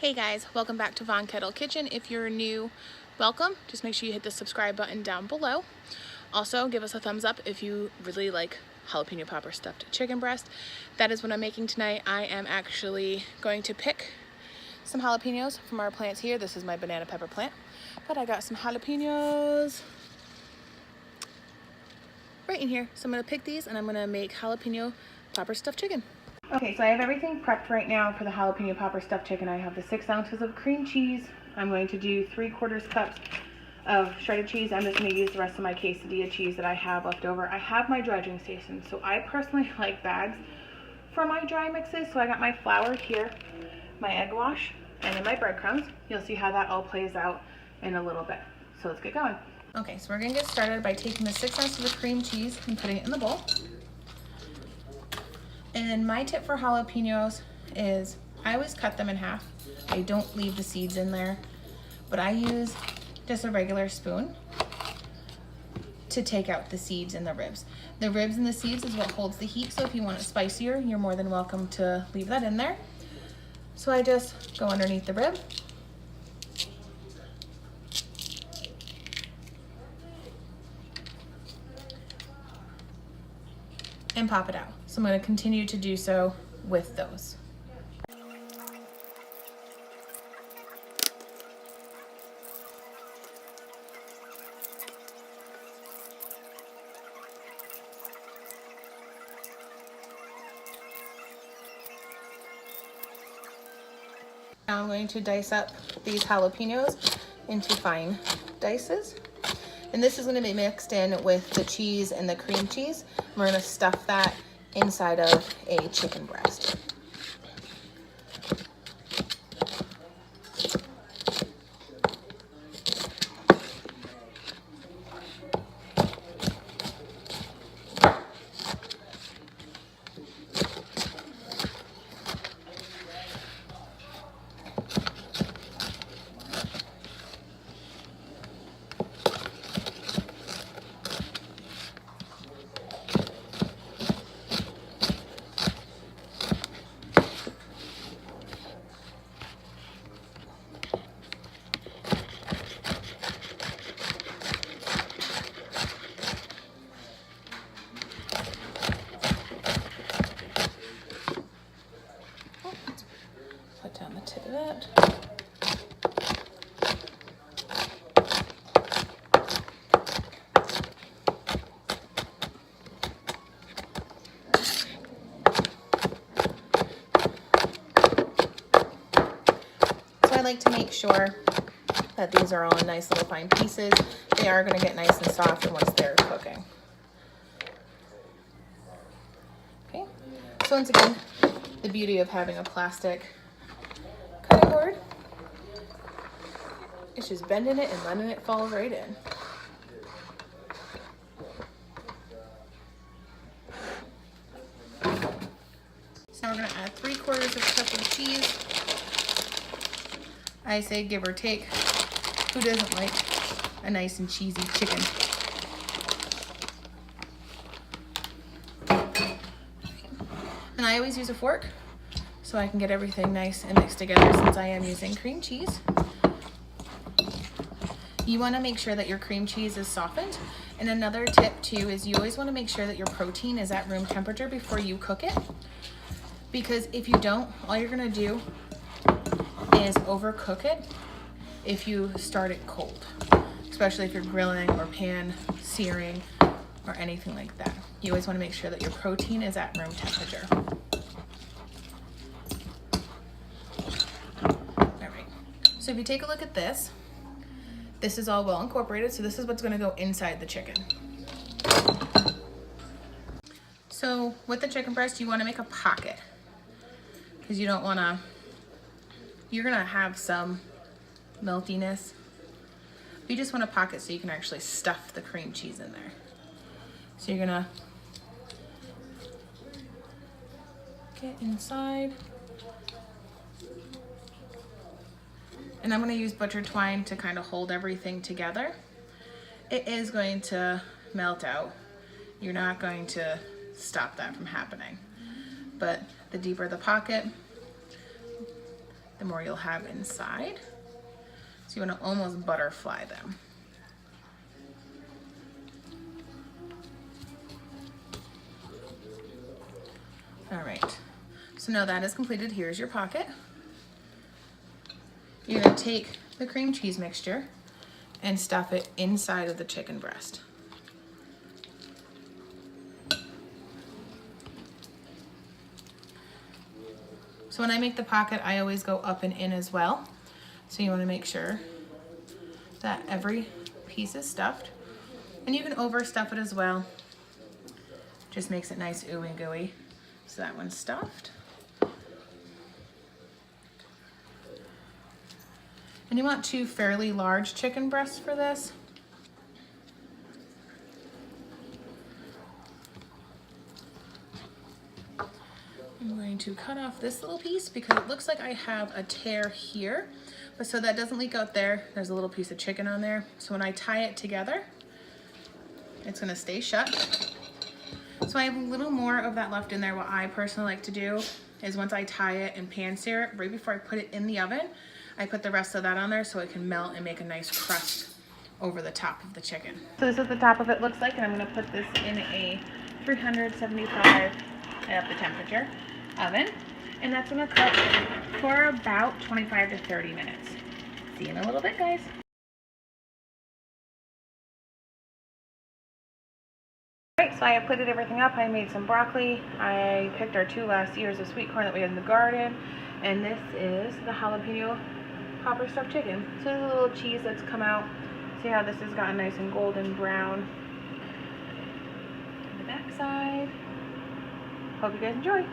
Hey guys, welcome back to Von Kettle Kitchen. If you're new, welcome. Just make sure you hit the subscribe button down below. Also, give us a thumbs up if you really like jalapeno popper stuffed chicken breast. That is what I'm making tonight. I am actually going to pick some jalapenos from our plants here. This is my banana pepper plant, but I got some jalapenos right in here. So I'm gonna pick these and I'm gonna make jalapeno popper stuffed chicken. Okay, so I have everything prepped right now for the jalapeno popper stuffed chicken. I have the 6 ounces of cream cheese. I'm going to do 3/4 cups of shredded cheese. I'm just going to use the rest of my quesadilla cheese that I have left over. I have my dredging station, so I personally like bags for my dry mixes. So I got my flour here, my egg wash, and then my breadcrumbs. You'll see how that all plays out in a little bit. So let's get going. Okay, so we're going to get started by taking the 6 ounces of cream cheese and putting it in the bowl. And my tip for jalapenos is I always cut them in half. I don't leave the seeds in there, but I use just a regular spoon to take out the seeds and the ribs. The ribs and the seeds is what holds the heat, so if you want it spicier, you're more than welcome to leave that in there. So I just go underneath the rib. And pop it out. So I'm going to continue to do so with those. Now I'm going to dice up these jalapenos into fine dices. And this is going to be mixed in with the cheese and the cream cheese. We're going to stuff that inside of a chicken breast. Put down the tip of that. So I like to make sure that these are all in nice little fine pieces. They are going to get nice and soft once they're cooking. Okay, so once again, the beauty of having a plastic cutting board is just bending it and letting it fall right in. So now we're going to add 3/4 cup of cheese. I say give or take. Who doesn't like a nice and cheesy chicken? And I always use a fork so I can get everything nice and mixed together since I am using cream cheese. You want to make sure that your cream cheese is softened. And another tip too is you always want to make sure that your protein is at room temperature before you cook it. Because if you don't, all you're going to do is overcook it if you start it cold. Especially if you're grilling or pan searing or anything like that. You always want to make sure that your protein is at room temperature. So if you take a look at this, this is all well incorporated. So this is what's going to go inside the chicken. So with the chicken breast, you want to make a pocket because you don't want to, you're going to have some meltiness. You just want a pocket so you can actually stuff the cream cheese in there. So you're going to get inside. And I'm going to use butcher twine to kind of hold everything together. It is going to melt out. You're not going to stop that from happening. But the deeper the pocket, the more you'll have inside. So you want to almost butterfly them. All right, so now that is completed, here's your pocket. You're gonna take the cream cheese mixture and stuff it inside of the chicken breast. So when I make the pocket, I always go up and in as well. So you wanna make sure that every piece is stuffed. And you can overstuff it as well. Just makes it nice ooey gooey. So that one's stuffed. And you want 2 fairly large chicken breasts for this. I'm going to cut off this little piece because it looks like I have a tear here. But so that doesn't leak out there, there's a little piece of chicken on there. So when I tie it together, it's gonna stay shut. So I have a little more of that left in there. What I personally like to do is once I tie it and pan sear it, right before I put it in the oven, I put the rest of that on there so it can melt and make a nice crust over the top of the chicken. So this is what the top of it looks like, and I'm gonna put this in a 375 at the temperature oven, and that's gonna cook for about 25 to 30 minutes. See you in a little bit, guys. Alright, so I have plated everything up. I made some broccoli. I picked our 2 last years of sweet corn that we had in the garden. And this is the jalapeno popper stuffed chicken. So there's a little cheese that's come out. See how this has gotten nice and golden brown on the back side. Hope you guys enjoy.